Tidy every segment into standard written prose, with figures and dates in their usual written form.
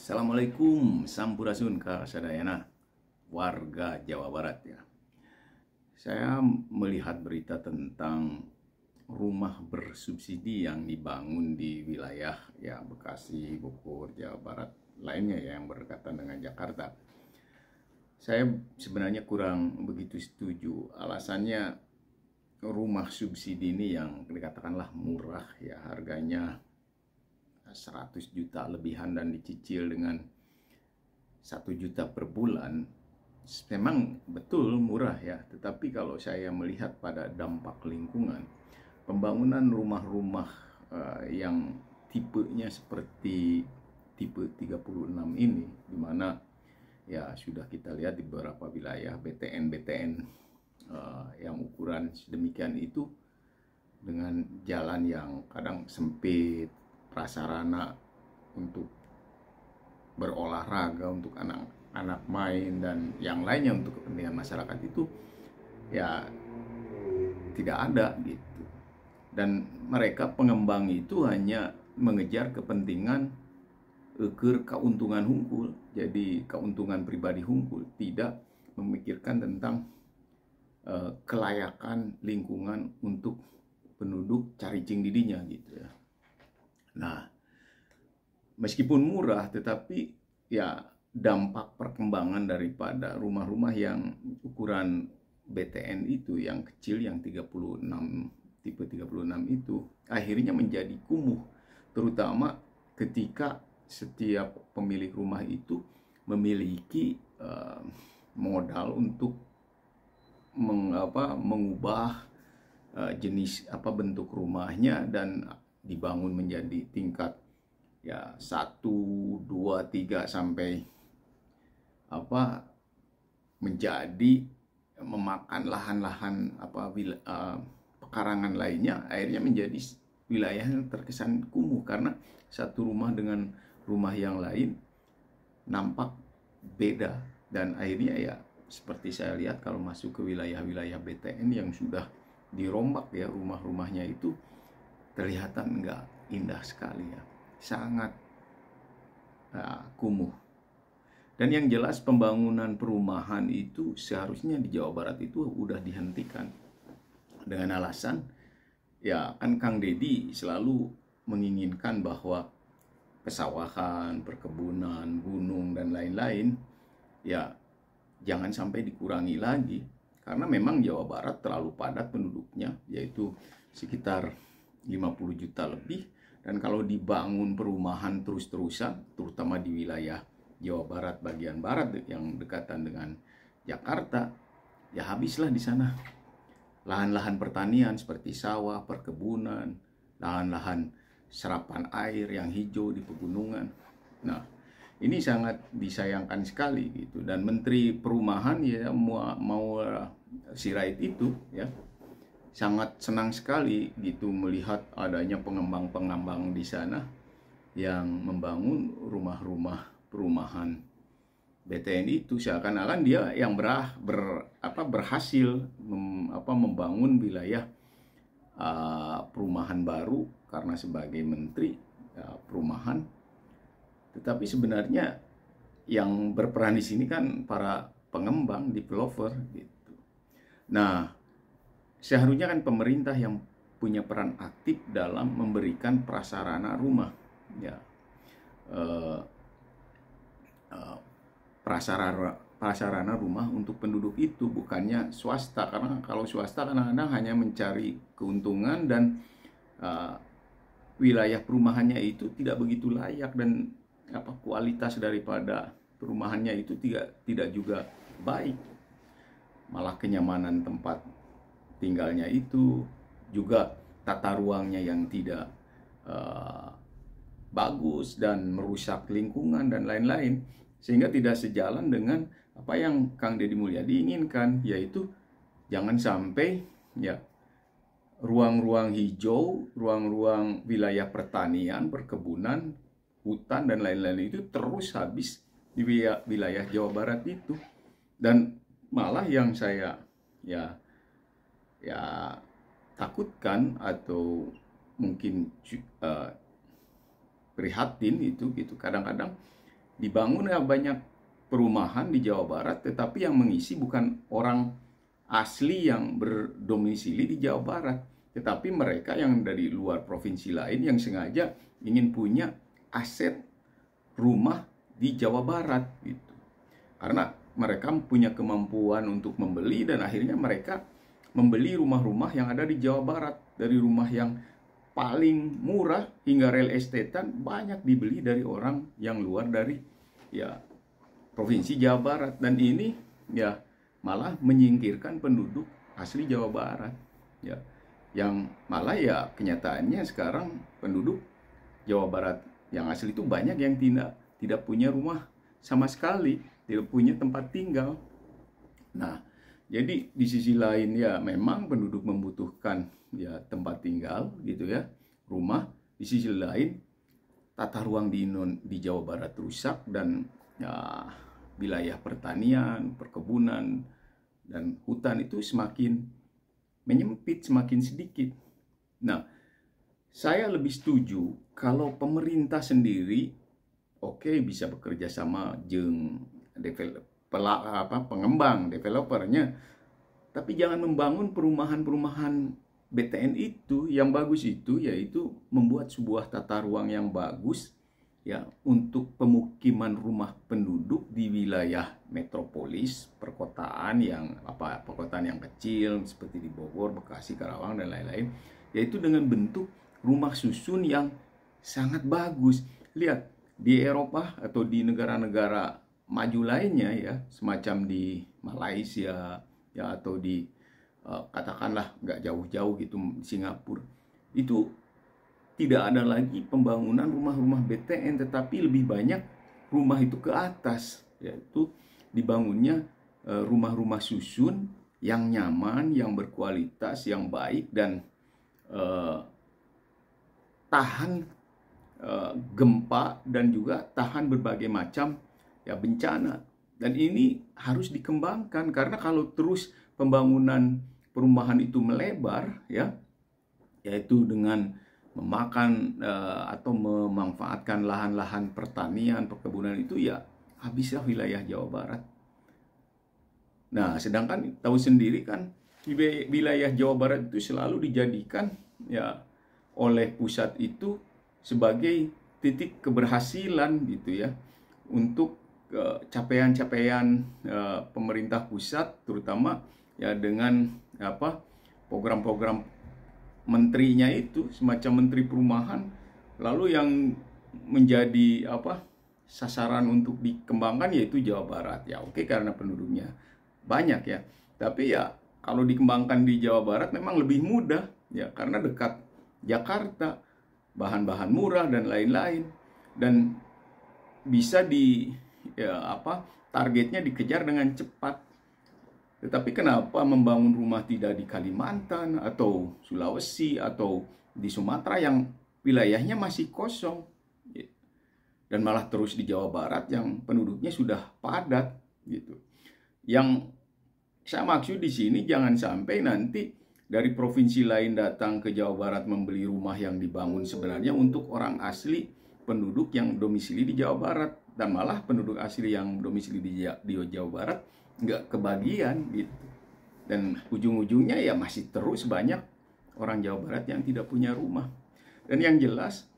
Assalamualaikum, Sampurasun Kak Sadayana, warga Jawa Barat ya. Saya melihat berita tentang rumah bersubsidi yang dibangun di wilayah ya Bekasi, Bogor, Jawa Barat lainnya ya, yang berdekatan dengan Jakarta. Saya sebenarnya kurang begitu setuju. Alasannya rumah subsidi ini yang dikatakanlah murah ya, harganya 100 juta lebihan dan dicicil dengan 1 juta per bulan. Memang betul murah ya, tetapi kalau saya melihat pada dampak lingkungan, pembangunan rumah-rumah yang tipenya seperti tipe 36 ini, di mana ya sudah kita lihat di beberapa wilayah BTN yang ukuran sedemikian itu, dengan jalan yang kadang sempit, prasarana untuk berolahraga, untuk anak-anak main dan yang lainnya untuk kepentingan masyarakat itu ya tidak ada gitu. Dan mereka pengembang itu hanya mengejar kepentingan keuntungan hungkul, jadi keuntungan pribadi hungkul, tidak memikirkan tentang kelayakan lingkungan untuk penduduk caricing didinya gitu ya. Nah, meskipun murah, tetapi ya dampak perkembangan daripada rumah-rumah yang ukuran BTN itu, yang kecil, yang 36, tipe 36 itu, akhirnya menjadi kumuh. Terutama ketika setiap pemilik rumah itu memiliki modal untuk mengubah jenis bentuk rumahnya dan dibangun menjadi tingkat ya 1, 2, 3 sampai menjadi memakan lahan-lahan pekarangan lainnya, akhirnya menjadi wilayah yang terkesan kumuh karena satu rumah dengan rumah yang lain nampak beda. Dan akhirnya ya seperti saya lihat kalau masuk ke wilayah-wilayah BTN yang sudah dirombak ya, rumah-rumahnya itu kelihatan nggak indah sekali ya, sangat kumuh. Dan yang jelas pembangunan perumahan itu seharusnya di Jawa Barat itu udah dihentikan dengan alasan ya kan Kang Deddy selalu menginginkan bahwa pesawahan, perkebunan, gunung dan lain-lain ya jangan sampai dikurangi lagi, karena memang Jawa Barat terlalu padat penduduknya, yaitu sekitar 50 juta lebih. Dan kalau dibangun perumahan terus-terusan, terutama di wilayah Jawa Barat bagian barat yang dekatan dengan Jakarta, ya habislah di sana lahan-lahan pertanian seperti sawah, perkebunan, lahan-lahan serapan air yang hijau di pegunungan. Nah, ini sangat disayangkan sekali gitu. Dan Menteri Perumahan ya mau Sirait itu ya sangat senang sekali gitu melihat adanya pengembang-pengembang di sana yang membangun rumah-rumah perumahan BTN itu, seakan-akan dia yang berhasil membangun wilayah perumahan baru karena sebagai menteri perumahan. Tetapi sebenarnya yang berperan di sini kan para pengembang, developer gitu. Nah, seharusnya kan pemerintah yang punya peran aktif dalam memberikan prasarana rumah, ya, prasarana rumah untuk penduduk itu, bukannya swasta. Karena kalau swasta kadang-kadang hanya mencari keuntungan dan wilayah perumahannya itu tidak begitu layak, dan kualitas daripada perumahannya itu tidak juga baik. Malah kenyamanan tempat tinggalnya itu juga tata ruangnya yang tidak bagus dan merusak lingkungan dan lain-lain, sehingga tidak sejalan dengan apa yang Kang Deddy Mulyadi inginkan, yaitu jangan sampai ya ruang-ruang hijau, ruang-ruang wilayah pertanian, perkebunan, hutan dan lain-lain itu terus habis di wilayah Jawa Barat itu. Dan malah yang saya ya takutkan atau mungkin prihatin itu gitu, kadang-kadang dibangun banyak perumahan di Jawa Barat, tetapi yang mengisi bukan orang asli yang berdomisili di Jawa Barat, tetapi mereka yang dari luar provinsi lain yang sengaja ingin punya aset rumah di Jawa Barat gitu. Karena mereka punya kemampuan untuk membeli, dan akhirnya mereka membeli rumah-rumah yang ada di Jawa Barat. Dari rumah yang paling murah hingga real estatean banyak dibeli dari orang yang luar dari ya provinsi Jawa Barat, dan ini ya malah menyingkirkan penduduk asli Jawa Barat ya, yang malah ya kenyataannya sekarang penduduk Jawa Barat yang asli itu banyak yang tidak punya rumah sama sekali, tidak punya tempat tinggal. Nah, jadi di sisi lain ya memang penduduk membutuhkan ya tempat tinggal gitu ya, rumah. Di sisi lain tata ruang di Jawa Barat rusak, dan ya, wilayah pertanian, perkebunan, dan hutan itu semakin menyempit, semakin sedikit. Nah, saya lebih setuju kalau pemerintah sendiri bisa bekerja sama jeung pengembang, developernya, tapi jangan membangun perumahan-perumahan BTN itu yang bagus itu, yaitu membuat sebuah tata ruang yang bagus ya untuk pemukiman rumah penduduk di wilayah metropolis, perkotaan yang kecil seperti di Bogor, Bekasi, Karawang, dan lain-lain, yaitu dengan bentuk rumah susun yang sangat bagus. Lihat di Eropa atau di negara-negara maju lainnya ya, semacam di Malaysia ya, atau di katakanlah nggak jauh-jauh gitu, Singapura, itu tidak ada lagi pembangunan rumah-rumah BTN, tetapi lebih banyak rumah itu ke atas, yaitu dibangunnya rumah-rumah susun yang nyaman, yang berkualitas, yang baik, dan tahan gempa, dan juga tahan berbagai macam ya bencana. Dan ini harus dikembangkan, karena kalau terus pembangunan perumahan itu melebar ya, yaitu dengan memakan atau memanfaatkan lahan-lahan pertanian, perkebunan itu, ya habislah wilayah Jawa Barat. Nah, sedangkan tahu sendiri kan wilayah Jawa Barat itu selalu dijadikan ya oleh pusat itu sebagai titik keberhasilan gitu ya, untuk capaian-capaian pemerintah pusat, terutama ya dengan program-program menterinya itu, semacam menteri perumahan, lalu yang menjadi sasaran untuk dikembangkan yaitu Jawa Barat. Ya oke, karena penduduknya banyak ya, tapi ya kalau dikembangkan di Jawa Barat memang lebih mudah ya, karena dekat Jakarta, bahan-bahan murah dan lain-lain, dan bisa targetnya dikejar dengan cepat. Tetapi kenapa membangun rumah tidak di Kalimantan atau Sulawesi atau di Sumatera yang wilayahnya masih kosong, dan malah terus di Jawa Barat yang penduduknya sudah padat gitu. Yang saya maksud di sini, jangan sampai nanti dari provinsi lain datang ke Jawa Barat membeli rumah yang dibangun sebenarnya untuk orang asli penduduk yang domisili di Jawa Barat, dan malah penduduk asli yang domisili di Jawa Barat nggak kebagian gitu, dan ujung-ujungnya ya masih terus banyak orang Jawa Barat yang tidak punya rumah. Dan yang jelas,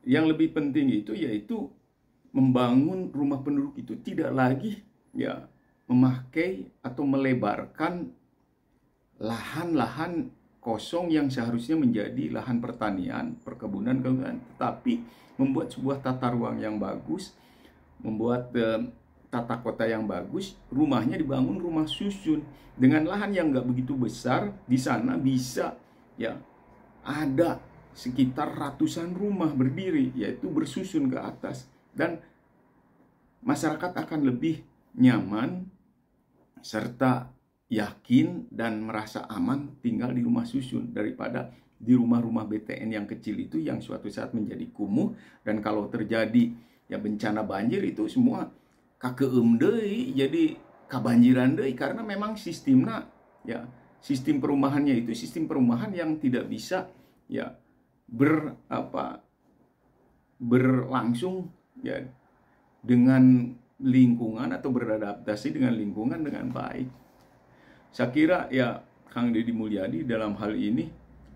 yang lebih penting itu yaitu membangun rumah penduduk itu tidak lagi ya memakai atau melebarkan lahan-lahan kosong yang seharusnya menjadi lahan pertanian, perkebunan, tetapi membuat sebuah tata ruang yang bagus, membuat tata kota yang bagus, rumahnya dibangun rumah susun dengan lahan yang nggak begitu besar. Di sana bisa ya ada sekitar ratusan rumah berdiri, yaitu bersusun ke atas, dan masyarakat akan lebih nyaman serta yakin dan merasa aman tinggal di rumah susun daripada di rumah-rumah BTN yang kecil itu, yang suatu saat menjadi kumuh, dan kalau terjadi ya bencana banjir itu semua kakeum deui, jadi kabanjiran deui, karena memang sistemnya ya, sistem perumahannya itu sistem perumahan yang tidak bisa ya berlangsung ya dengan lingkungan atau beradaptasi dengan lingkungan dengan baik. Saya kira ya Kang Deddy Mulyadi dalam hal ini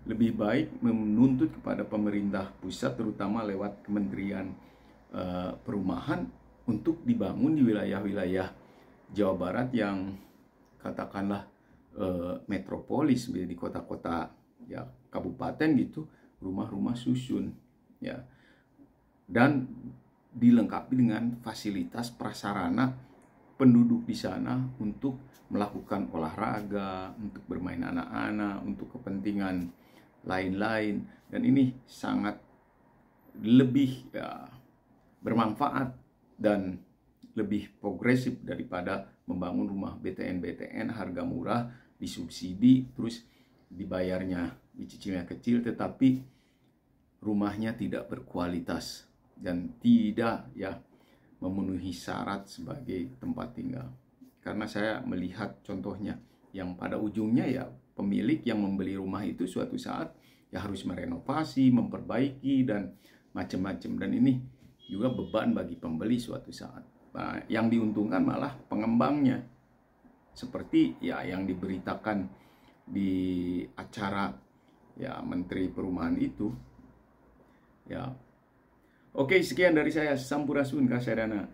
lebih baik menuntut kepada pemerintah pusat, terutama lewat Kementerian Perumahan, untuk dibangun di wilayah-wilayah Jawa Barat yang katakanlah metropolis, di kota-kota ya kabupaten gitu, rumah-rumah susun ya, dan dilengkapi dengan fasilitas prasarana penduduk di sana untuk melakukan olahraga, untuk bermain anak-anak, untuk kepentingan lain-lain, dan ini sangat lebih ya, bermanfaat dan lebih progresif daripada membangun rumah BTN harga murah, disubsidi, terus dibayarnya dicicilnya kecil, tetapi rumahnya tidak berkualitas dan tidak ya memenuhi syarat sebagai tempat tinggal. Karena saya melihat contohnya yang pada ujungnya ya pemilik yang membeli rumah itu suatu saat ya harus merenovasi, memperbaiki dan macam-macam, dan ini juga beban bagi pembeli suatu saat. Nah, yang diuntungkan malah pengembangnya, seperti ya yang diberitakan di acara ya Menteri Perumahan itu ya. Oke, sekian dari saya, Sampurasun Kasadana.